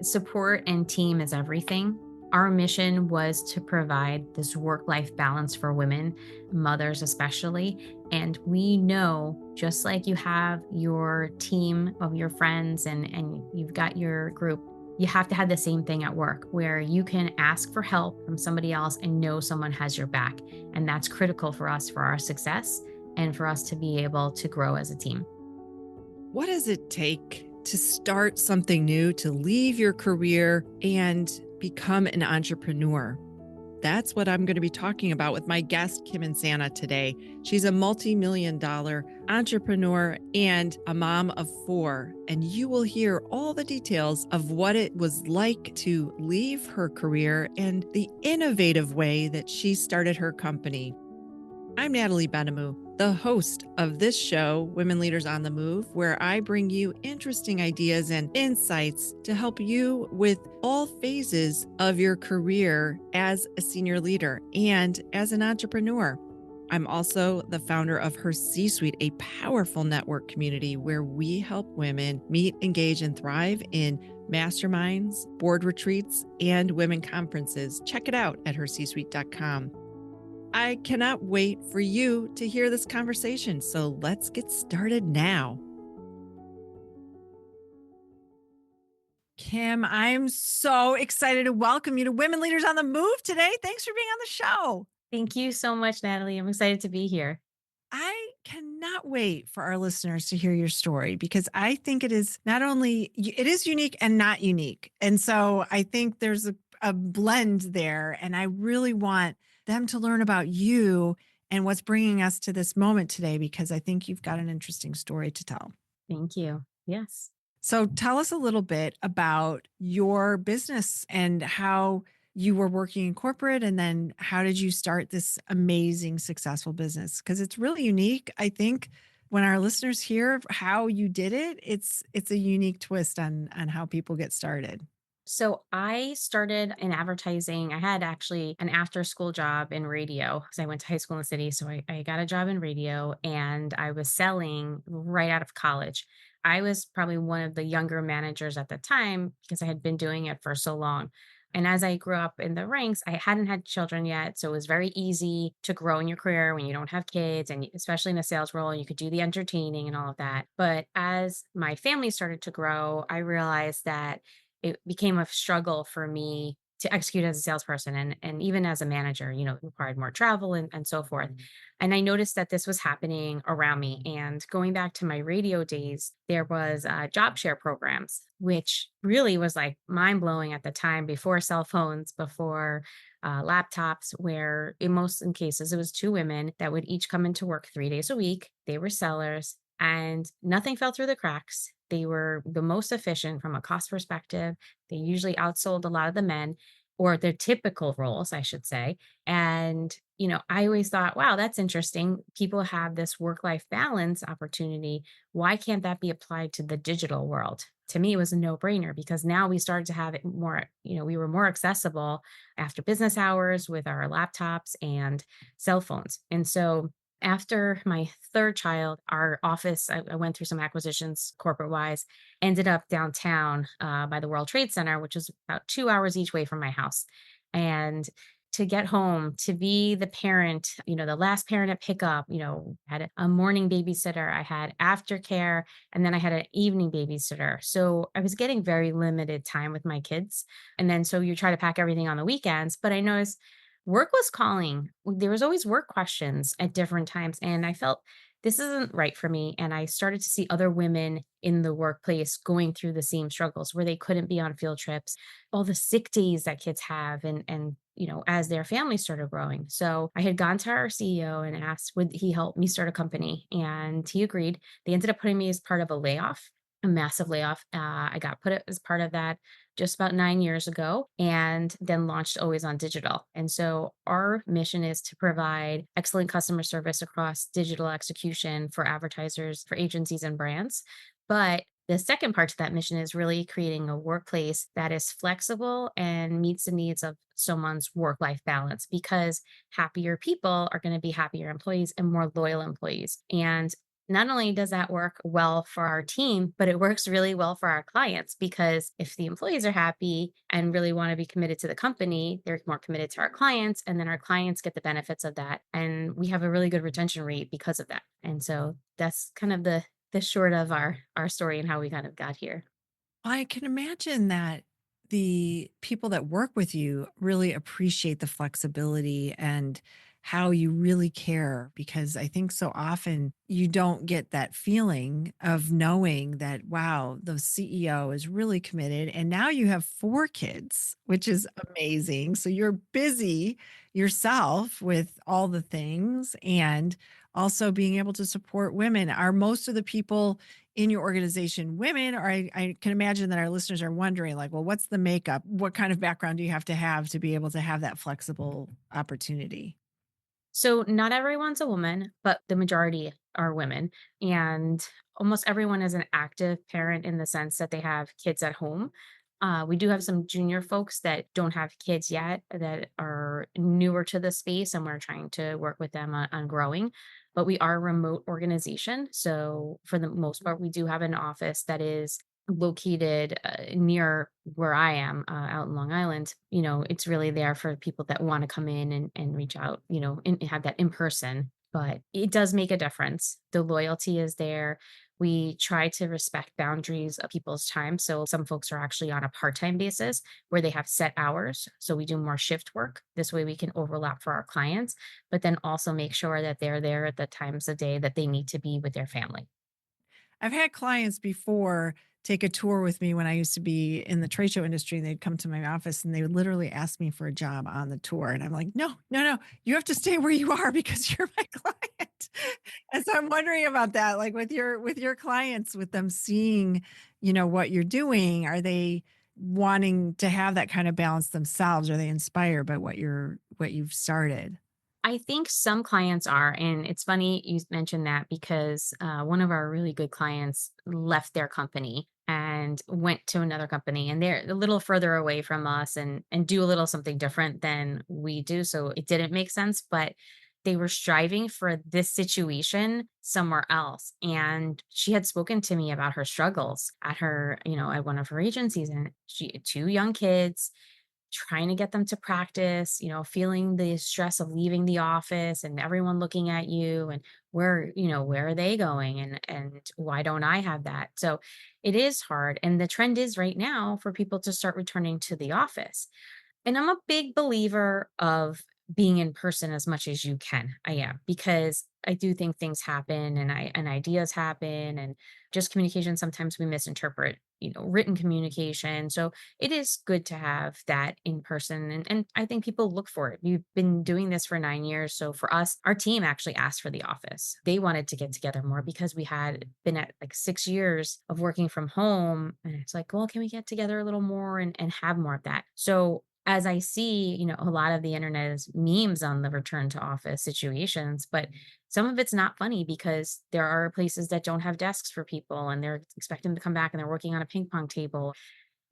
Support and team is everything. Our mission was to provide this work life balance for women, mothers especially. And we know just like you have your team of your friends and you've got your group, you have to have the same thing at work where you can ask for help from somebody else and know someone has your back. And that's critical for us for our success and for us to be able to grow as a team. What does it take to start something new, to leave your career and become an entrepreneur? That's what I'm going to be talking about with my guest, Kym Insana, today. She's a multi-million-dollar entrepreneur and a mom of four. And you will hear all the details of what it was like to leave her career and the innovative way that she started her company. I'm Natalie Benamou, the host of this show, Women Leaders on the Move, where I bring you interesting ideas and insights to help you with all phases of your career as a senior leader and as an entrepreneur. I'm also the founder of HerCsuite, a powerful network community where we help women meet, engage, and thrive in masterminds, board retreats, and women conferences. Check it out at hercsuite.com. I cannot wait for you to hear this conversation. So let's get started now. Kym, I'm so excited to welcome you to Women Leaders on the Move today. Thanks for being on the show. Thank you so much, Natalie. I'm excited to be here. I cannot wait for our listeners to hear your story because I think it is not only, it is unique and not unique. And so I think there's a blend there. And I really want them to learn about you and what's bringing us to this moment today, because I think you've got an interesting story to tell. Thank you. Yes. So tell us a little bit about your business and how you were working in corporate, and then how did you start this amazing, successful business? Because it's really unique. I think when our listeners hear how you did it, it's a unique twist on how people get started. So I started in advertising. I had actually an after school job in radio because I went to high school in the city. So I got a job in radio and I was selling right out of college. I was probably one of the younger managers at the time because I had been doing it for so long. And as I grew up in the ranks, I hadn't had children yet. So it was very easy to grow in your career when you don't have kids, and especially in a sales role, you could do the entertaining and all of that. But as my family started to grow, I realized that it became a struggle for me to execute as a salesperson and even as a manager, it required more travel and so forth. And I noticed that this was happening around me. And going back to my radio days, there was job share programs, which really was like mind blowing at the time, before cell phones, before laptops, where in most cases it was two women that would each come into work 3 days a week. They were sellers and nothing fell through the cracks. They were the most efficient from a cost perspective. They usually outsold a lot of the men, or their typical roles, I should say. And, I always thought, wow, that's interesting. People have this work life balance opportunity. Why can't that be applied to the digital world? To me, it was a no brainer because now we started to have it more, we were more accessible after business hours with our laptops and cell phones. And so after my third child, our office, I went through some acquisitions corporate wise, ended up downtown by the World Trade Center, which is about 2 hours each way from my house. And to get home, to be the parent, the last parent at pickup, had a morning babysitter, I had aftercare, and then I had an evening babysitter. So I was getting very limited time with my kids. And then so you try to pack everything on the weekends, but I noticed work was calling. There was always work questions at different times. And I felt this isn't right for me. And I started to see other women in the workplace going through the same struggles where they couldn't be on field trips, all the sick days that kids have and as their family started growing. So I had gone to our CEO and asked, would he help me start a company? And he agreed. They ended up putting me as part of a layoff, a massive layoff. I got put as part of that just about 9 years ago, and then launched Always on Digital. And so our mission is to provide excellent customer service across digital execution for advertisers, for agencies and brands. But the second part to that mission is really creating a workplace that is flexible and meets the needs of someone's work-life balance, because happier people are going to be happier employees and more loyal employees. And Not only does that work well for our team, but it works really well for our clients because if the employees are happy and really want to be committed to the company, they're more committed to our clients. And then our clients get the benefits of that. And we have a really good retention rate because of that. And so that's kind of the short of our story and how we kind of got here. I can imagine that the people that work with you really appreciate the flexibility and how you really care, because I think so often you don't get that feeling of knowing that, wow, the CEO is really committed. And now you have 4 kids, which is amazing. So you're busy yourself with all the things and also being able to support women. Are most of the people in your organization women? Or I can imagine that our listeners are wondering, like, well, what's the makeup? What kind of background do you have to be able to have that flexible opportunity? So not everyone's a woman, but the majority are women. And almost everyone is an active parent in the sense that they have kids at home. We do have some junior folks that don't have kids yet that are newer to the space, and we're trying to work with them on growing. But we are a remote organization. So, for the most part, we do have an office that is located near where I am out in Long Island. It's really there for people that want to come in and reach out, and have that in person. But it does make a difference. The loyalty is there. We try to respect boundaries of people's time. So some folks are actually on a part-time basis where they have set hours. So we do more shift work. This way we can overlap for our clients, but then also make sure that they're there at the times of day that they need to be with their family. I've had clients before take a tour with me when I used to be in the trade show industry. They'd come to my office and they would literally ask me for a job on the tour. And I'm like, no, no, no, you have to stay where you are because you're my client. And so I'm wondering about that. Like with your clients, with them seeing, what you're doing, are they wanting to have that kind of balance themselves? Are they inspired by what you've started? I think some clients are, and it's funny you mentioned that because one of our really good clients left their company and went to another company, and they're a little further away from us and do a little something different than we do. So it didn't make sense, but they were striving for this situation somewhere else. And she had spoken to me about her struggles at at one of her agencies, and she had 2 young kids trying to get them to practice, feeling the stress of leaving the office and everyone looking at you and where are they going and why don't I have that? So it is hard, and the trend is right now for people to start returning to the office. And I'm a big believer of being in person as much as you can. I am, because I do think things happen and ideas happen, and just communication sometimes we misinterpret, written communication. So it is good to have that in person, and I think people look for it. We've been doing this for 9 years. So for us, our team actually asked for the office. They wanted to get together more because we had been at like 6 years of working from home, and it's like, well, can we get together a little more and have more of that? So as I see, a lot of the internet is memes on the return to office situations, but some of it's not funny because there are places that don't have desks for people and they're expecting them to come back and they're working on a ping pong table.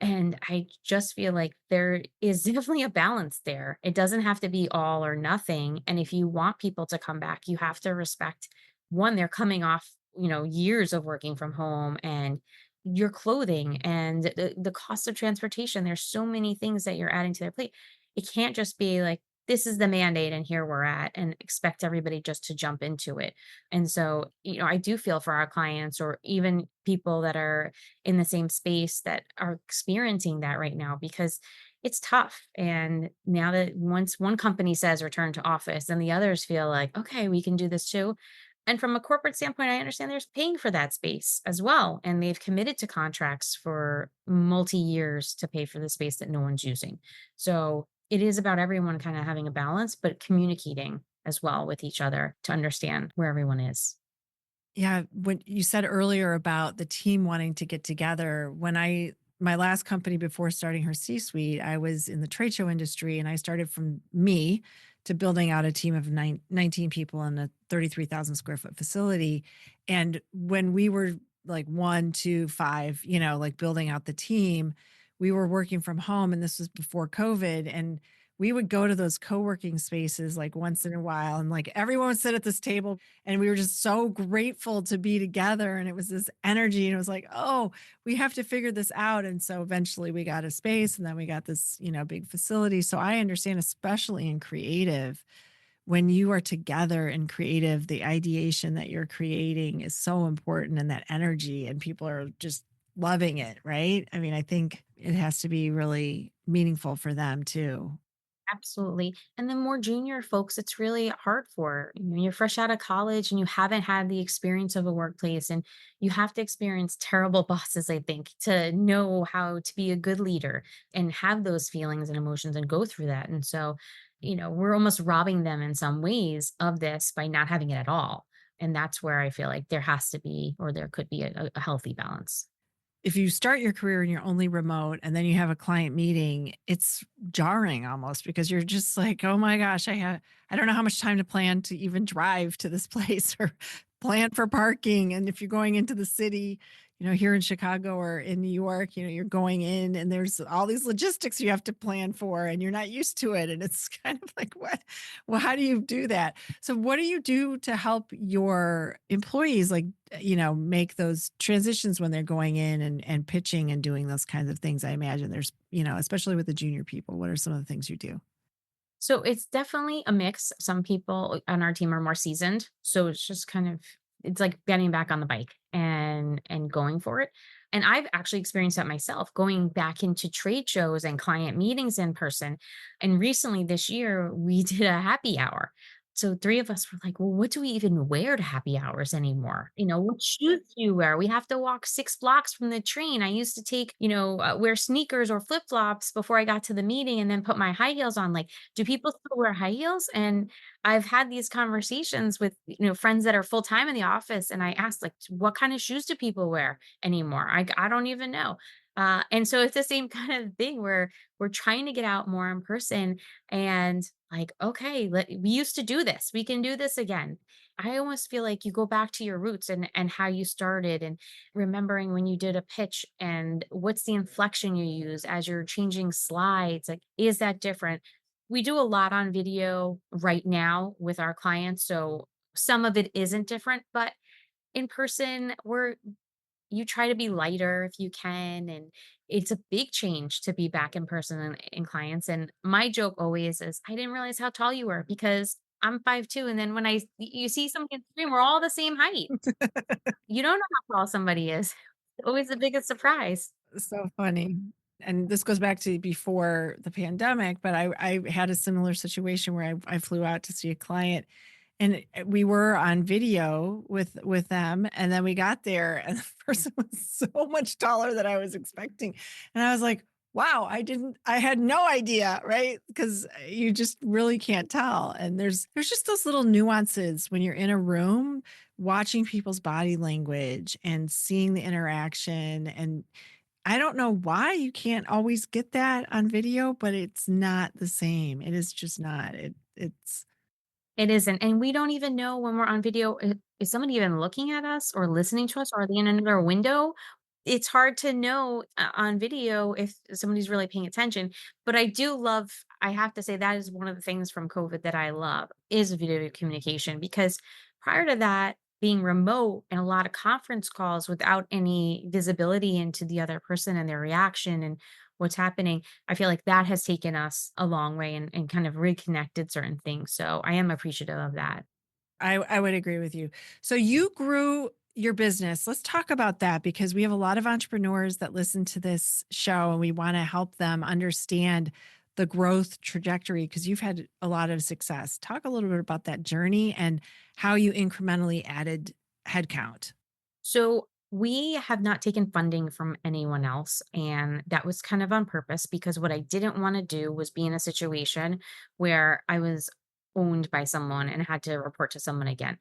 And I just feel like there is definitely a balance there. It doesn't have to be all or nothing. And if you want people to come back, you have to respect one, they're coming off, years of working from home and your clothing and the cost of transportation. There's so many things that you're adding to their plate. It can't just be like, this is the mandate and here we're at, and expect everybody just to jump into it. And so, I do feel for our clients or even people that are in the same space that are experiencing that right now because it's tough. And now that once one company says return to office, then the others feel like, okay, we can do this too. And from a corporate standpoint, I understand there's paying for that space as well. And they've committed to contracts for multi years to pay for the space that no one's using. So it is about everyone kind of having a balance, but communicating as well with each other to understand where everyone is. Yeah, when you said earlier about the team wanting to get together, my last company before starting her C-suite, I was in the trade show industry and I started from me to building out a team of 19 people in a 33,000 square foot facility. And when we were like 1 to 5, like building out the team, we were working from home and this was before COVID. And we would go to those co-working spaces like once in a while, and like everyone would sit at this table, and we were just so grateful to be together, and it was this energy, and it was like, oh, we have to figure this out. And so eventually we got a space, and then we got this, big facility. So I understand, especially in creative, when you are together in creative, the ideation that you're creating is so important, and that energy, and people are just loving it, right? I mean, I think it has to be really meaningful for them too. Absolutely. And the more junior folks, it's really hard for. You're fresh out of college and you haven't had the experience of a workplace, and you have to experience terrible bosses, I think, to know how to be a good leader and have those feelings and emotions and go through that. And so, we're almost robbing them in some ways of this by not having it at all. And that's where I feel like there has to be, or there could be a healthy balance. If you start your career and you're only remote and then you have a client meeting, it's jarring almost, because you're just like, "Oh my gosh, I don't know how much time to plan to even drive to this place or plan for parking." And if you're going into the city, here in Chicago or in New York, you're going in and there's all these logistics you have to plan for, and you're not used to it. And it's kind of like, what? Well, how do you do that? So what do you do to help your employees, like, make those transitions when they're going in and pitching and doing those kinds of things? I imagine there's, especially with the junior people, what are some of the things you do? So it's definitely a mix. Some people on our team are more seasoned, so it's just kind of, it's like getting back on the bike and going for it. And I've actually experienced that myself, going back into trade shows and client meetings in person. And recently this year, we did a happy hour. So three of us were like, well, what do we even wear to happy hours anymore? What shoes do you wear? We have to walk 6 blocks from the train. I used to wear sneakers or flip flops before I got to the meeting and then put my high heels on. Like, do people still wear high heels? And I've had these conversations with, friends that are full time in the office. And I asked, like, what kind of shoes do people wear anymore? I don't even know. And so it's the same kind of thing where we're trying to get out more in person and like, okay, we used to do this. We can do this again. I almost feel like you go back to your roots and how you started, and remembering when you did a pitch and what's the inflection you use as you're changing slides. Like, is that different? We do a lot on video right now with our clients. So some of it isn't different, but in person, you try to be lighter if you can. And it's a big change to be back in person and clients. And my joke always is, I didn't realize how tall you were because I'm 5'2". And then when you see somebody on the screen, we're all the same height. You don't know how tall somebody is. Always the biggest surprise. So funny. And this goes back to before the pandemic, but I had a similar situation where I flew out to see a client, and we were on video with them, and then we got there and the person was so much taller than I was expecting. And I was like, wow, I had no idea, right? Because you just really can't tell. And there's just those little nuances when you're in a room watching people's body language and seeing the interaction. And I don't know why you can't always get that on video, but it's not the same. It is just not. It's It isn't, and we don't even know when we're on video, is somebody even looking at us or listening to us, or are they in another window? It's hard to know, on video if somebody's really paying attention, but I have to say that is one of the things from COVID that I love, is video communication, because prior to that, being remote and a lot of conference calls without any visibility into the other person and their reaction and what's happening, I feel like that has taken us a long way and kind of reconnected certain things. So I am appreciative of that. I would agree with you. So you grew your business. Let's talk about that, because we have a lot of entrepreneurs that listen to this show, and we want to help them understand the growth trajectory, because you've had a lot of success. Talk a little bit about that journey and how you incrementally added headcount. So we have not taken funding from anyone else. And that was kind of on purpose, because what I didn't want to do was be in a situation where I was owned by someone and had to report to someone again.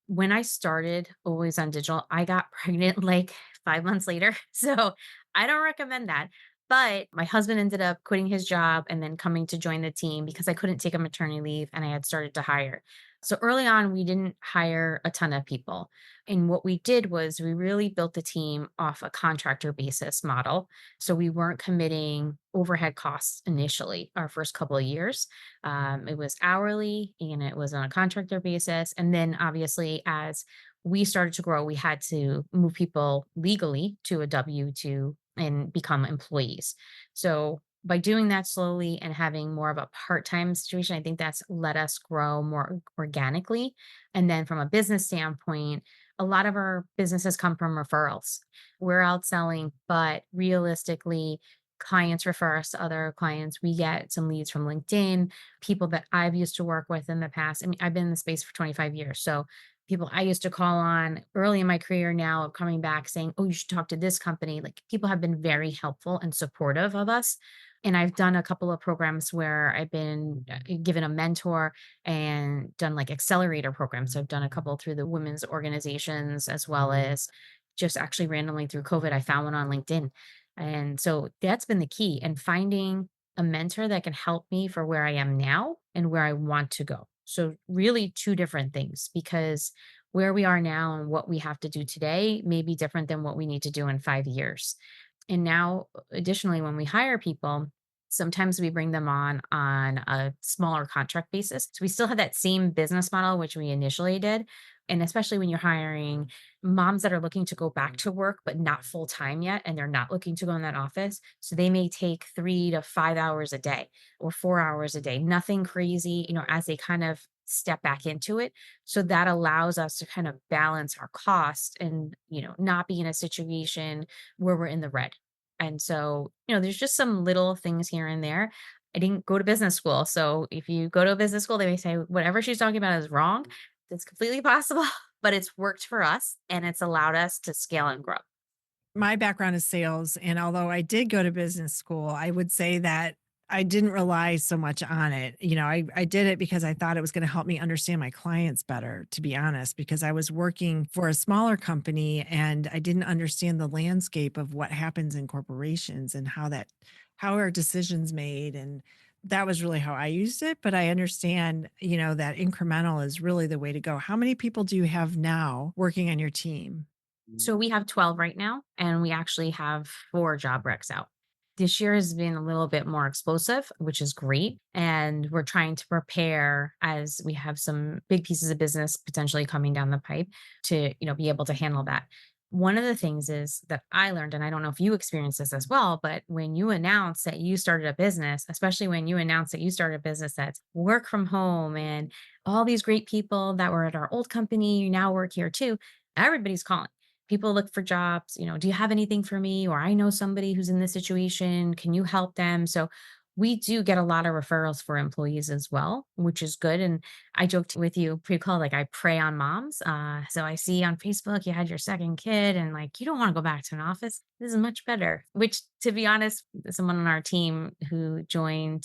When I started Always on Digital, I got pregnant like 5 months later. So I don't recommend that. But my husband ended up quitting his job and then coming to join the team because I couldn't take a maternity leave and I had started to hire. So early on, we didn't hire a ton of people. And what we did was we really built the team off a contractor basis model. So we weren't committing overhead costs initially, our first couple of years. It was hourly and it was on a contractor basis. And then obviously, as we started to grow, we had to move people legally to a W 2 and become employees. So by doing that slowly and having more of a part-time situation, I think that's let us grow more organically. And then from a business standpoint, a lot of our businesses come from referrals. We're out selling, but realistically, clients refer us to other clients. We get some leads from LinkedIn, people that I've used to work with in the past. I mean, I've been in the space for 25 years. So people I used to call on early in my career now coming back saying, "Oh, you should talk to this company." Like people have been very helpful and supportive of us, and I've done a couple of programs where I've been given a mentor and done like accelerator programs. So I've done a couple through the women's organizations as well as just actually randomly through COVID. I found one on LinkedIn. And so that's been the key and finding a mentor that can help me for where I am now and where I want to go. So, really, two different things because where we are now and what we have to do today may be different than what we need to do in 5 years. And now, additionally, when we hire people, sometimes we bring them on a smaller contract basis. So we still have that same business model which we initially did. And especially when you're hiring moms that are looking to go back to work but not full time yet and they're not looking to go in that office. So they may take 3 to 5 hours a day or 4 hours a day. Nothing crazy, as they kind of step back into it. So that allows us to kind of balance our cost and, not be in a situation where we're in the red. And so, there's just some little things here and there. I didn't go to business school. So if you go to a business school, they may say whatever she's talking about is wrong. That's completely possible, but it's worked for us and it's allowed us to scale and grow. My background is sales, and although I did go to business school, I would say that I didn't rely so much on it. I did it because I thought it was going to help me understand my clients better, to be honest, because I was working for a smaller company and I didn't understand the landscape of what happens in corporations and how are decisions made. And that was really how I used it. But I understand, that incremental is really the way to go. How many people do you have now working on your team? So we have 12 right now, and we actually have 4 job recs out. This year has been a little bit more explosive, which is great. And we're trying to prepare as we have some big pieces of business potentially coming down the pipe to, be able to handle that. One of the things is that I learned, and I don't know if you experience this as well, but when you announce that you started a business, especially when you announce that you started a business that's work from home and all these great people that were at our old company, you now work here too, everybody's calling. People look for jobs, do you have anything for me? Or I know somebody who's in this situation. Can you help them? So we do get a lot of referrals for employees as well, which is good. And I joked with you pre-call, like I prey on moms. So I see on Facebook you had your second kid and like you don't want to go back to an office. This is much better. Which to be honest, someone on our team who joined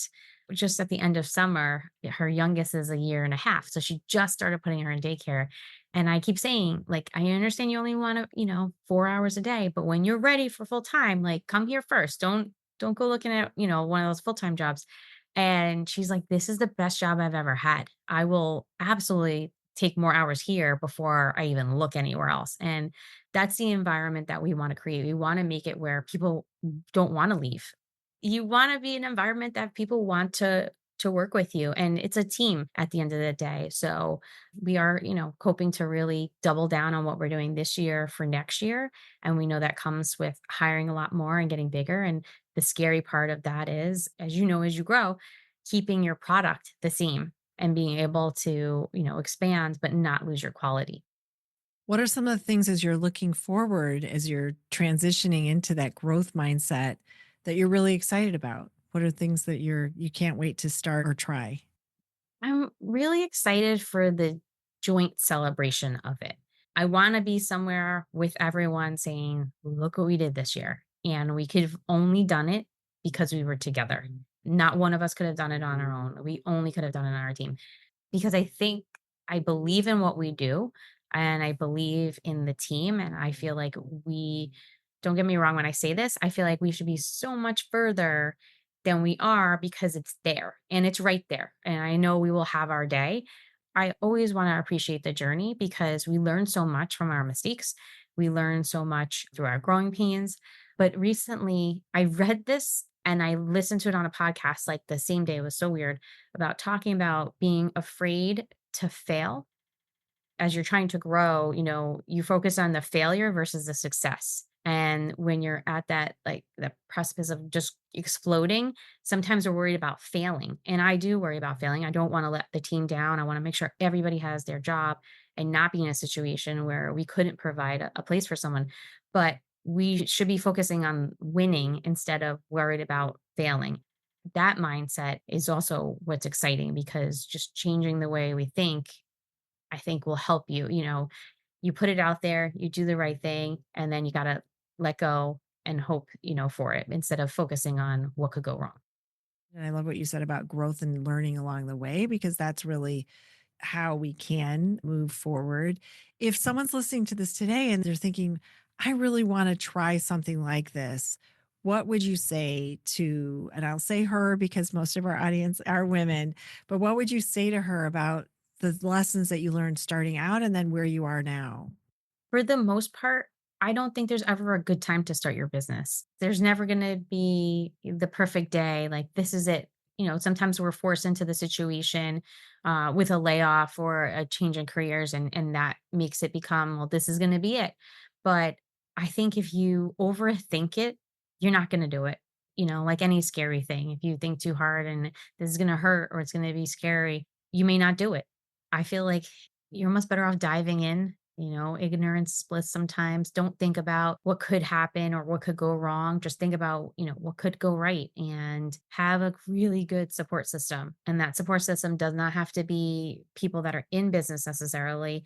just at the end of summer, her youngest is a year and a half. So she just started putting her in daycare. And I keep saying, like, I understand you only want to, 4 hours a day, but when you're ready for full time, like, come here first. Don't go looking at, one of those full time jobs. And she's like, this is the best job I've ever had. I will absolutely take more hours here before I even look anywhere else. And that's the environment that we want to create. We want to make it where people don't want to leave. You want to be an environment that people want to work with you and it's a team at the end of the day. So we are, hoping to really double down on what we're doing this year for next year. And we know that comes with hiring a lot more and getting bigger. And the scary part of that is, as you know, as you grow, keeping your product the same and being able to, expand but not lose your quality. What are some of the things as you're looking forward, as you're transitioning into that growth mindset that you're really excited about? What are things that you can't wait to start or try? I'm really excited for the joint celebration of it. I want to be somewhere with everyone saying, look what we did this year. And we could have only done it because we were together. Not one of us could have done it on our own. We only could have done it on our team because I believe in what we do and I believe in the team. And I feel like don't get me wrong when I say this, I feel like we should be so much further than we are because it's there and it's right there. And I know we will have our day. I always want to appreciate the journey because we learn so much from our mistakes. We learn so much through our growing pains. But recently, I read this and I listened to it on a podcast like the same day. It was so weird about talking about being afraid to fail as you're trying to grow, you focus on the failure versus the success. And when you're at that, like the precipice of just exploding, sometimes we're worried about failing. And I do worry about failing. I don't want to let the team down. I want to make sure everybody has their job and not be in a situation where we couldn't provide a place for someone. But we should be focusing on winning instead of worried about failing. That mindset is also what's exciting because just changing the way we think I think will help you. You put it out there, you do the right thing, and then you got to let go and hope, for it instead of focusing on what could go wrong. And I love what you said about growth and learning along the way, because that's really how we can move forward. If someone's listening to this today and they're thinking, I really want to try something like this, what would you say to, and I'll say her because most of our audience are women, but what would you say to her about the lessons that you learned starting out and then where you are now? For the most part, I don't think there's ever a good time to start your business. There's never going to be the perfect day. Like, this is it. Sometimes we're forced into the situation with a layoff or a change in careers, and that makes it become, well, this is going to be it. But I think if you overthink it, you're not going to do it. Like any scary thing, if you think too hard and this is going to hurt or it's going to be scary, you may not do it. I feel like you're almost better off diving in. Ignorance is bliss sometimes. Don't think about what could happen or what could go wrong. Just think about, what could go right and have a really good support system. And that support system does not have to be people that are in business necessarily.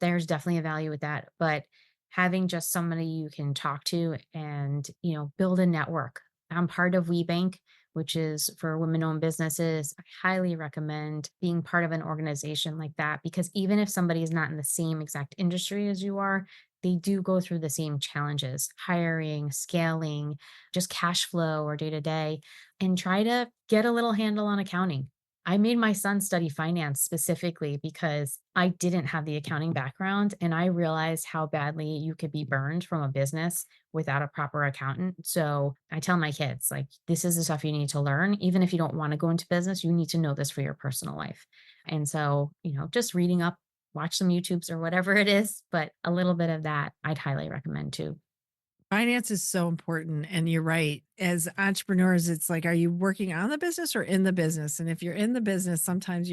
There's definitely a value with that. But having just somebody you can talk to and, build a network. I'm part of WeBank, which is for women-owned businesses. I highly recommend being part of an organization like that because even if somebody is not in the same exact industry as you are, they do go through the same challenges, hiring, scaling, just cash flow or day to day, and try to get a little handle on accounting. I made my son study finance specifically because I didn't have the accounting background and I realized how badly you could be burned from a business without a proper accountant. So I tell my kids, like, this is the stuff you need to learn. Even if you don't want to go into business, you need to know this for your personal life. And so, just reading up, watch some YouTubes or whatever it is, but a little bit of that I'd highly recommend too. Finance is so important. And you're right. As entrepreneurs, it's like, are you working on the business or in the business? And if you're in the business, sometimes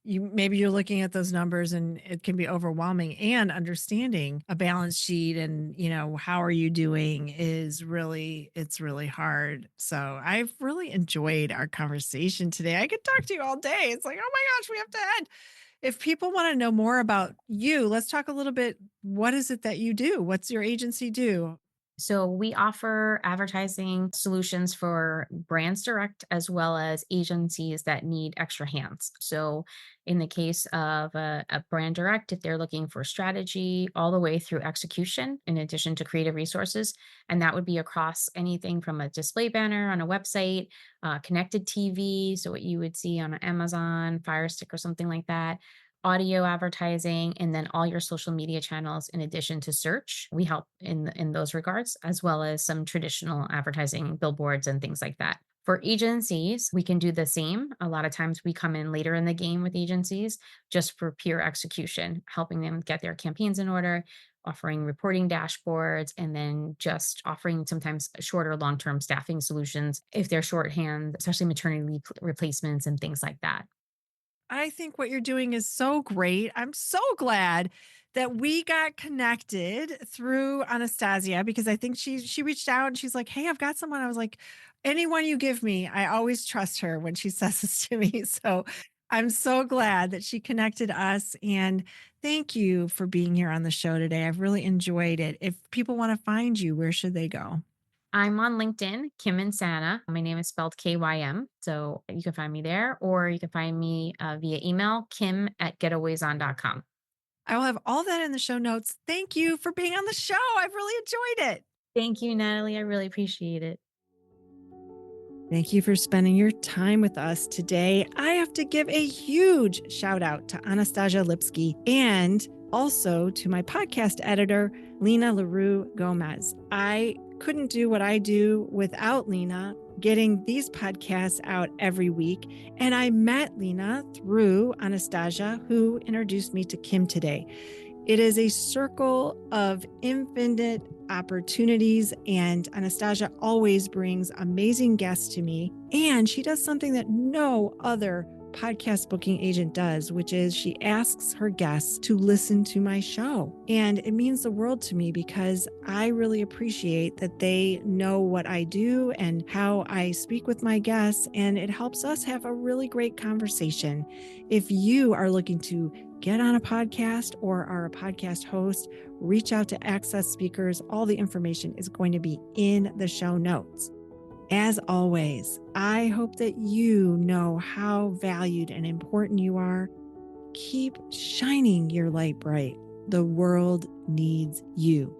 maybe you're looking at those numbers and it can be overwhelming, and understanding a balance sheet and, how are you doing it's really hard. So I've really enjoyed our conversation today. I could talk to you all day. It's like, oh my gosh, we have to end. If people want to know more about you, let's talk a little bit. What is it that you do? What's your agency do? So we offer advertising solutions for brands direct as well as agencies that need extra hands. So in the case of a brand direct, if they're looking for strategy all the way through execution, in addition to creative resources, and that would be across anything from a display banner on a website, connected TV, so what you would see on Amazon, Fire Stick or something like that, audio advertising, and then all your social media channels in addition to search. We help in those regards, as well as some traditional advertising, billboards and things like that. For agencies, we can do the same. A lot of times we come in later in the game with agencies just for pure execution, helping them get their campaigns in order, offering reporting dashboards, and then just offering sometimes shorter long-term staffing solutions if they're shorthand, especially maternity leave replacements and things like that. I think what you're doing is so great. I'm so glad that we got connected through Anastasia, because I think she reached out and she's like, "Hey, I've got someone." I was like, "Anyone you give me, I always trust her when she says this to me." So I'm so glad that she connected us, and thank you for being here on the show today. I've really enjoyed it. If people want to find you, where should they go? I'm on LinkedIn, Kym Insana. My name is spelled Kym. So you can find me there, or you can find me via email, kim@getawayson.com. I will have all that in the show notes. Thank you for being on the show. I've really enjoyed it. Thank you, Natalie. I really appreciate it. Thank you for spending your time with us today. I have to give a huge shout out to Anastasia Lipsky and also to my podcast editor, Lena LaRue Gomez. I couldn't do what I do without Lena getting these podcasts out every week. And I met Lena through Anastasia, who introduced me to Kym today. It is a circle of infinite opportunities, and Anastasia always brings amazing guests to me. And she does something that no other podcast booking agent does, which is she asks her guests to listen to my show. And it means the world to me because I really appreciate that they know what I do and how I speak with my guests, and it helps us have a really great conversation. If you are looking to get on a podcast or are a podcast host, reach out to Access Speakers. All the information is going to be in the show notes. As always, I hope that you know how valued and important you are. Keep shining your light bright. The world needs you.